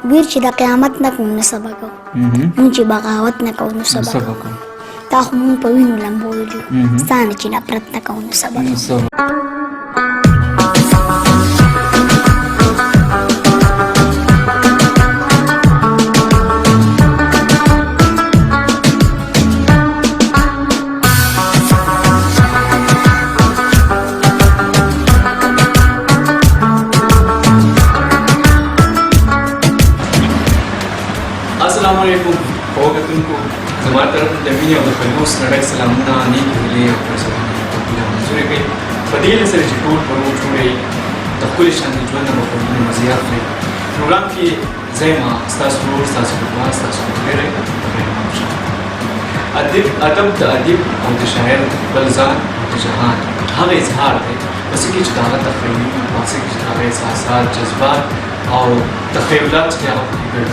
ویر چې د قیامت نه کوم نه سبا کوو مونږ چې بغاوت نه کوو نو سبا کوو تا خو مونږ په وینو لمبو ویلو ستا نه چې نفرت نه کوو نو سبا کوو السلام علیکم خوګتونکو زما طرف د مینې او د خلوص نړۍ سلامونه نیک هیلې او پرځونه منظورې کوي په دې سره چې ټول په روغ جوړوي د ښکلي شان د ژوند نه خوندونه مزې اخلي پروګرام کې زه یم ستاسو ورور ستاسو پلار ستاسو ملګری ادب د ادیب او د شاعر بل ځان د جهان هغه اظهار دی په څه کې چې د هغه تخیل په څه کې چې د هغه احساسات جذبات او تخیلات چې هغه پکې ګډ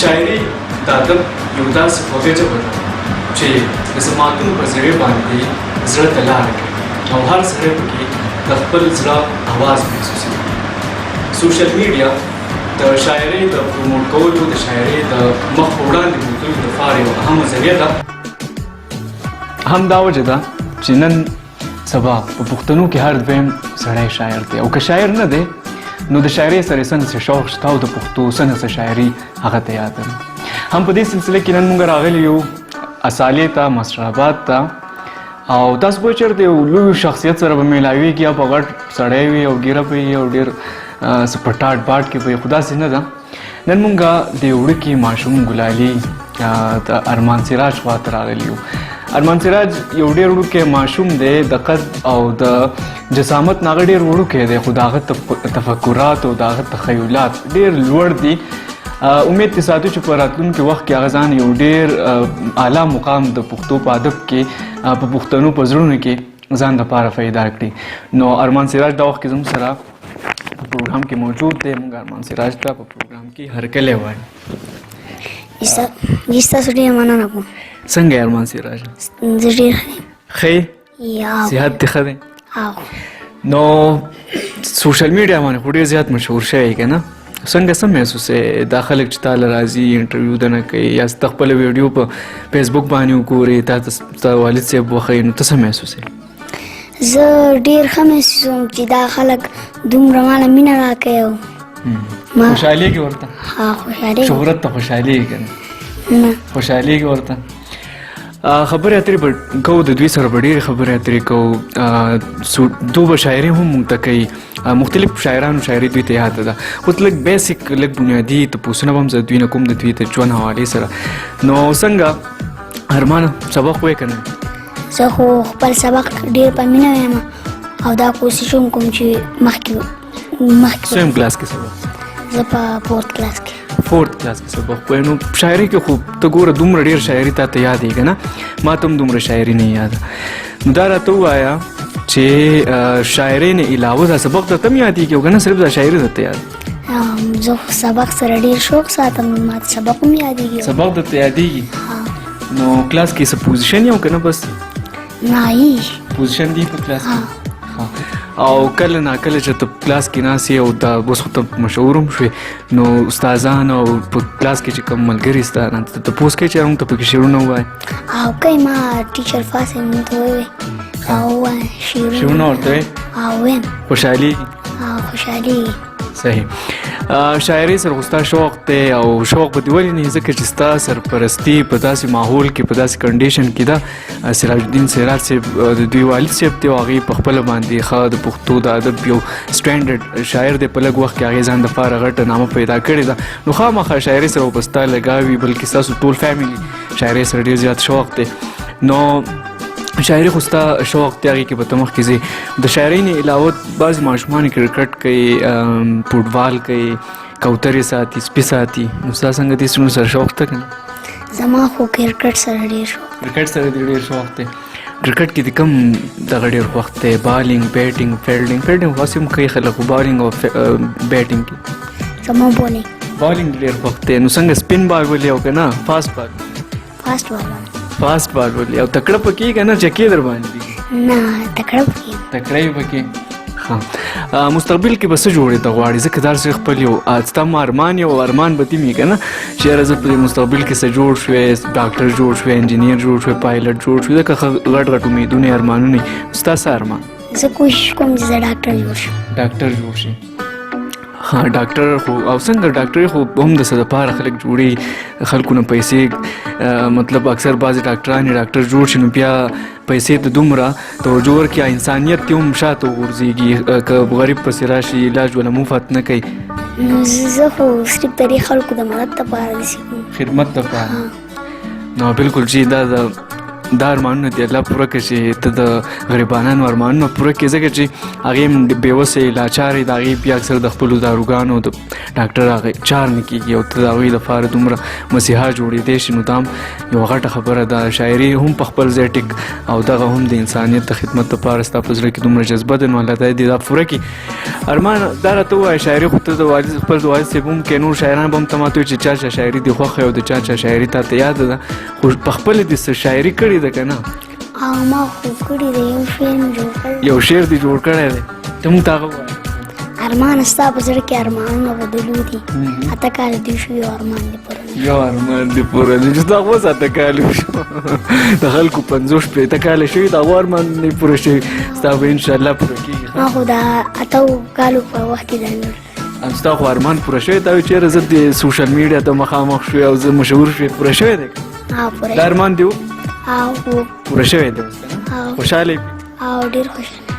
شاعري د ادب یو داسې خوږه ژبه ده چې د سماعتونو په زړه باندې زړه ته لاره کوي او هر سړی پکې د خپل زړه اواز محسوسوي سوشل میډیا د شاعرۍ د پروموټ کولو د شاعرۍ د مخ په وړاندې بوتلو لپاره یوه اهمه ذریعه ده همدا وجه ده چې نن سبا په پښتنو کې هر دویم سړی شاعر دی او که شاعر نه دی نو د شاعرۍ سره څه شوق شته او د پښتو څه شاعري هغه ته یاد ده هم په دې سلسله کې نن موږ راغلي یو اصالې ته مشرابات ته او تاسو به چېرته یو لوی شخصیت سره به میلاویږي یا په غټ سړی وي او ګیره به وي او ډېر څه په ټاټ باټ کې به وي خو داسې نه ده نن موږ د وړوکي ماشوم ګلالي د ارمان سراج خواته راغلي یو ارمان سراج یو ډېر وړوکی ماشوم دی د قد او د جسامت نه هغه ډېر وړوکی دی خو د هغه تفکرات او د هغه تخیلات ډېر لوړ دي امید دې ساتو چې په راتلونکي وخت کې هغه ځان یو ډېر اعلی مقام د پښتو په ادب کې په پښتنو په زړونو کې ځان دپاره پیدا کړي نو ارمان سراج دا وخت کې زموږ سره په پروګرام کې موجود دی موږ ارمان سراج ته په پروګرام کې هرکلی وایو ستاسو ډېره مننه کوم څنګه یې ارمان سراج زه ډېر ښه صحت دې ښه دی نو سوشل میډیا باندې خو ډېر زیات مشهور شوی که نه څنګه څه محسوسوې دا خلک چې تا له راځي انټرویو دنه کوي یا ته خپله ویډیو په فیسبوک باندې وګورې تا ته والد صاحب وښیي نو ته څه محسوسوې زه ډېر ښه محسوسوم چې دا خلک دومره ماله مینه راکوي او خوشحالېږي ورته خوشحالېږي شهرت ته خوشحالېږي که نه خوشحالېږي ورته خبرې اترې به کوو د دوی سره به ډېرې خبرې اترې کوو دوی به شاعري هم موږ ته کوي مختلف شاعرانو شاعري دوی ته یاده ده خو لږ بیسک لږ بنیادي تپوسونه به هم زه دوی نه کوم د دوی د ژوند حوالې سره نو څنګه ارمانه سبق وایې که نه زه خو خپل سبق ډېر په مینه وایم او دا کوشش هم کوم چې مخکې څویم کلاس کې سبق زه په فورت کلاس کې سبق وایې نو شاعري کې خو ته ګوره دومره ډېر شاعري تا ته یادېږي که نه ما ته هم دومره شاعري نه یاده نو دا راته ووایه چې شاعرۍ نه علاوه دا سبق ته هم یادېږي او که نه صرف دا شاعري درته یاد زه سبق سره ډېر شوق ساتم ما ته سبق هم یادېږي سبق درته یادېږي نو کلاس کې څه پوزیشن یې او که نه بس نه پوزیشن دی په کلاس کې او کله ناکله چې ته کلاس کې ناست یې او دا اوس خو ته مشهور هم شوې نو استادان او په کلاس کې چې کوم ملګري ستا نه ته تپوس کوي چې موږ ته پکې شعرونه ووایه او کوي ما ټیچر فاصل موږ ته ووایي او ووایم شعرونه ورته وایي او وایم خوشحالېږي صحیح شاعرۍ سره خو ستا شوق دی او شوق به دې ولې نه ځکه چې ستا سرپرستي په داسې ماحول کې په داسې کنډیشن کې ده سراج الدین سراج صاحب د دوی والد صاحب دی او هغې په خپله باندې ښه د پښتو د ادب یو سټینډرډ شاعر دی په لږ وخت کې هغې ځان دپاره غټه نامه پیدا کړې ده نو خامخا شاعرۍ سره به ستا لګاو وي بلکې ستاسو ټول فیملي شاعرۍ سره ډېر زیات شوق دی نو شاعري خو ستا شوق دی هغې کې به ته مخکې ځې د شاعرۍ نه علاوه بعضې ماشومان کرکټ کوي فوټبال کوي کوترې ساتي سپي ساتي نو ستا څنګه دې څه سره شوق ته که نه زما خو کرکټ سره ډېر شوق ډېر شوق دی کرکټ کې د کوم دغه ډېر وخت دی بالینګ بیټینګ فیلډینګ خاص هم کوي خلک خو بالینګ او بیټینګ کې زما بالینګ ډېر وخت دی نو څنګه سپین بال ولې او که نه فاسټ بال ولې او تکړه پکې که نه چکې در باندې نه تکړه یې پکې ښه مستقبل کې به څه جوړې ته غواړې ځکه دا چې خپل یو ستا ارمان یو ارمان به تیم یې که نه چې یاره زه په مستقبل کې څه جوړ شوی ډاکټر جوړ شوی انجینیر جوړ شوی پایلټ جوړ شوی ځکه غټ غټ امیدونه ارمانونه ستا څه ارمان زه کوشش کوم چې زه ډاکټر جوړ شم ډاکټر جوړ شي ها ډاکټر خو او څنګه ډاکټر خو هم د څه دپاره خلک جوړي خلکو نه پیسې مطلب اکثر بعضې ډاکټران ډاکټر جوړ شي نو بیا پیسې ته دومره توجه ورکړي انسانیت یې هم شاته وغورځېږي که غریب پسې راشي علاج ولا مفت نه کوي نو زه خو صرف د دې خلکو د مدد دپاره داسې کوم خدمت دپاره نو بالکل چې دا ارمانونه دې الله پوره کړي چې ته د غریبانو ارمانونه پوره کړې ځکه چې هغې هم بېوسې لاچارې د هغې بیا اکثر د خپلو داروګانو د ډاکټر هغې چار نه کېږي او ته د هغوی لپاره دومره مسیحا جوړېدی شي نو دا هم یوه غټه خبره ده شاعري هم په خپل ځای ټیک او دغه هم د انسانیت د خدمت لپاره ستا په زړه کې دومره جذبه ده نو الله تعالی دې دا پوره کړي ارمان دا راته ووایه شاعري خو ته د والد خپل د والد صاحب هم کې نور شاعران به هم ته ماته وایي چې چا چا شاعري دې خوښه او د چا چا شاعري تا ته یاده ده خو په خپله دې څه شاعري کړې ده که نه او ما خو کړي دی یو شعر مې جوړ کړی یو شعر دې جوړ کړی دی ته موږ ته هغه ووایه ارمان ستا په زړه کې ارمانونه بدلو دي اته کاله دې شو یو ارمان دې پوره یو ارمان دې پوره دی چې دا خو اوس اته کاله شو د خلکو 50 شپېته کاله شوي د هغو ارمان دې پوره شوي ستا به انشاءالله پوره کېږي ما خو د اتو کالو په وخت کې دا جوړ ستا خو ارمان پوره شوی تا وایي چېرې زه د سوشل میډیا ته مخامخ شوې او زه مشهور شوې پوره شوی دی پوره دا ارمان دی او پوره شوی دی اوس خوشحاله او ډېر خوشحاله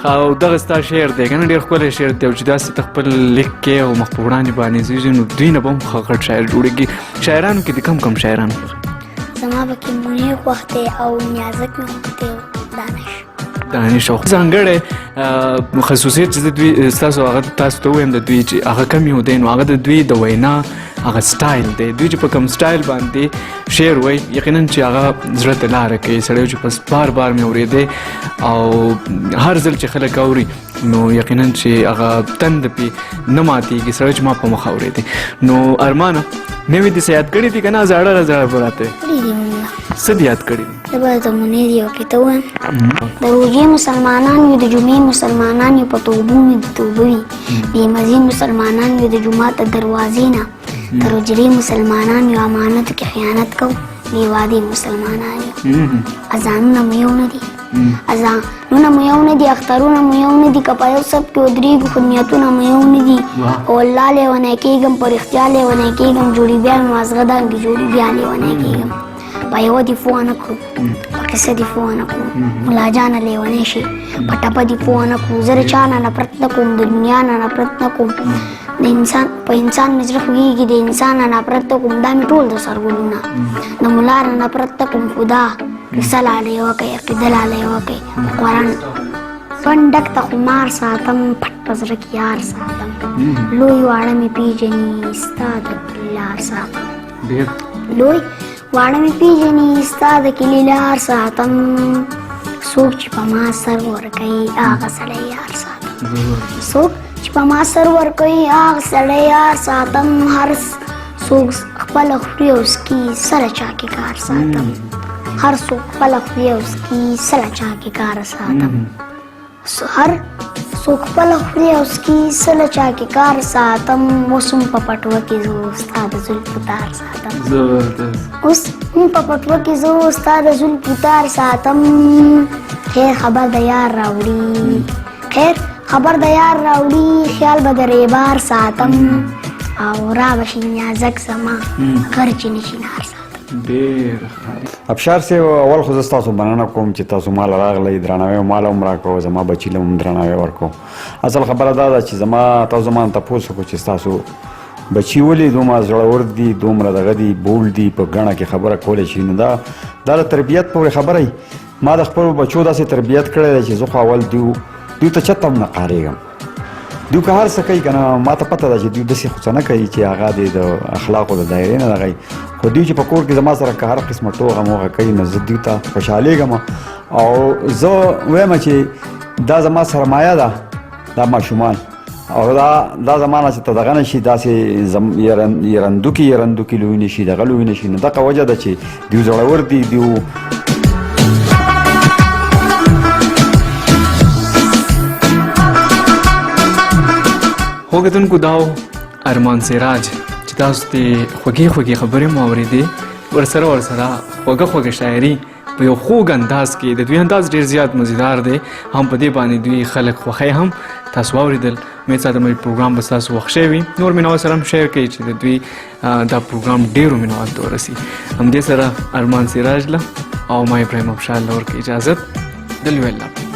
او دغه ستا شعر دی که نه ډېر ښکلی شعر دی او چې داسې ته خپل لیک کې او مخ په وړاندې باندې ځېږي نو دوی نه به هم ښه غټ شاعر جوړېږي شاعرانو کې د کم شاعران زما پکې منیر خوښ دی او نیازک مې خوښ دی او دانش او ځانګړی خصوصیت چې د دوی ستاسو هغه تاسو ته ووایم د دوی چې هغه کم یو دی نو هغه د دوی د وینا هغه سټایل دی دوی چې په کوم سټایل باندې شعر وایي یقینا چې هغه زړه ته لاره کوي سړی چې بس بار مې اورېدی او هر ځل چې خلک اوري نو یقینا چې هغه تند پې نه ماتېږي سړی چې ما په مخه اورېدی نو ارمانه نوې دې څه یاد کړي دي که نه زاړه به راته څه دې یاد کړي دي زه به د منیر یو کیته ووایم د روژې مسلمانان یو د جمعې مسلمانان یو په توبو مې د توبه وي بې مزې مسلمانان یو د جومات د دروازې نه تر حجرې مسلمانان یو امانتو کې خیانت کوو بې وعدې مسلمانان یو اذانونه مو یو نه دي اذانونه مو یو نه دي اخترونه مو یو نه دي که په یو صف کې ودرېږو خدمتونه مو یو نه دي او الله لیونی کېږم په رښتیا لیونی کېږم جوړي بیا مې مازغه دانګې جوړي بیا لیونی کېږم په یوه دې پوه نه کړو په قصه دې پوه نه کړو ملا جانه لیونی شي په ټپه دې پوه نه کړو زه د چا نه نفرت نه کوم د دنیا نه نفرت نه کوم د انسان په انسان مې زړه خوږېږي د انسان نه نفرت نه کوم دا مې ټول د سرګلونه د ملا نه نفرت نه کوم خدا کیسه لاله یې وکړئ عقیده لاله یې وکړئ قرآن پنډک ته خمار ساتم پټ په زړه کې یار ساتم لوی واړه مې پېژني ستا د کلي لار ساتم لوی واړه مې پېژني ستا د کلي لار ساتم څوک چې په ما سر ورکوي هغه سړی یار ساتم څوک چې په ما سر ورکوي هغه سړی یار ساتم هر څوک خپله خوري او څکي سره چا کې کار ساتم هر څوک خپله خوري او څکي سره چا کې کار ساتم هر څوک خپله خوري او څکي سره چا کې کار ساتم اوس هم په پټوه کې زه ستا د زلفو تار ساتم اوس هم په پټوه کې زه ستا د زلفو تار ساتم خیر خبر د یار راوړي خیر خبر د یار راوړي خیال به د ریبار ساتم او را به شي نیازک زما غر چې نشي نار ساتم ابشار صاحب اول خو زه ستاسو مننه کوم چې تاسو مال راغلی درناوی مال هم راکړو زما بچي له هم درناوی ورکړو اصل خبره دا ده چې تاسو زما نه تپوس وکړو چې ستاسو بچي ولې دومره زړور دي دومره دغه دي بول دي په ګڼه کې خبره کولی شي نو دا د تربیت پورې خبره وي ما د خپلو بچو داسې تربیت کړی دی چې زه خو اول دوی ته چته هم نه قارېږم دوی که هر څه کوي که نه ما ته پته ده چې دوی داسې خو څه نه کوي چې هغه د اخلاقو د دایرې نه دغه خو دوی چې په کور کې زما سره که هر قسمه ټوغه موغه کوي نو زه دوی ته خوشحالېږم او زه وایم چې دا زما سرمایه ده دا ماشومان او دا زمانه چې ته دغه نه شي داسې یرندوکي لوی نه شي دغه لوی نه شي نو دغه وجه ده چې دوی زړور دي دوی خو کتونکو دا و ارمان سراج چې تاسو ته خوږې خوږې خبرې مو اورېدې ورسره خوږه شاعري په یو خوږ انداز کې د دوی انداز ډېر زیات مزیدار دی هم په دې باندې دوی خلک خوښوي هم تاسو واورېدل امید ساتم چې پروګرام به ستاسو خوښ شوی وي نور مینوال سره هم شیر کوئ چې د دوی دا پروګرام ډېرو مینوال ته ورسي همدې سره ارمان سراج له او ما ابراهیم افشار له ورکړي اجازت د لوی الله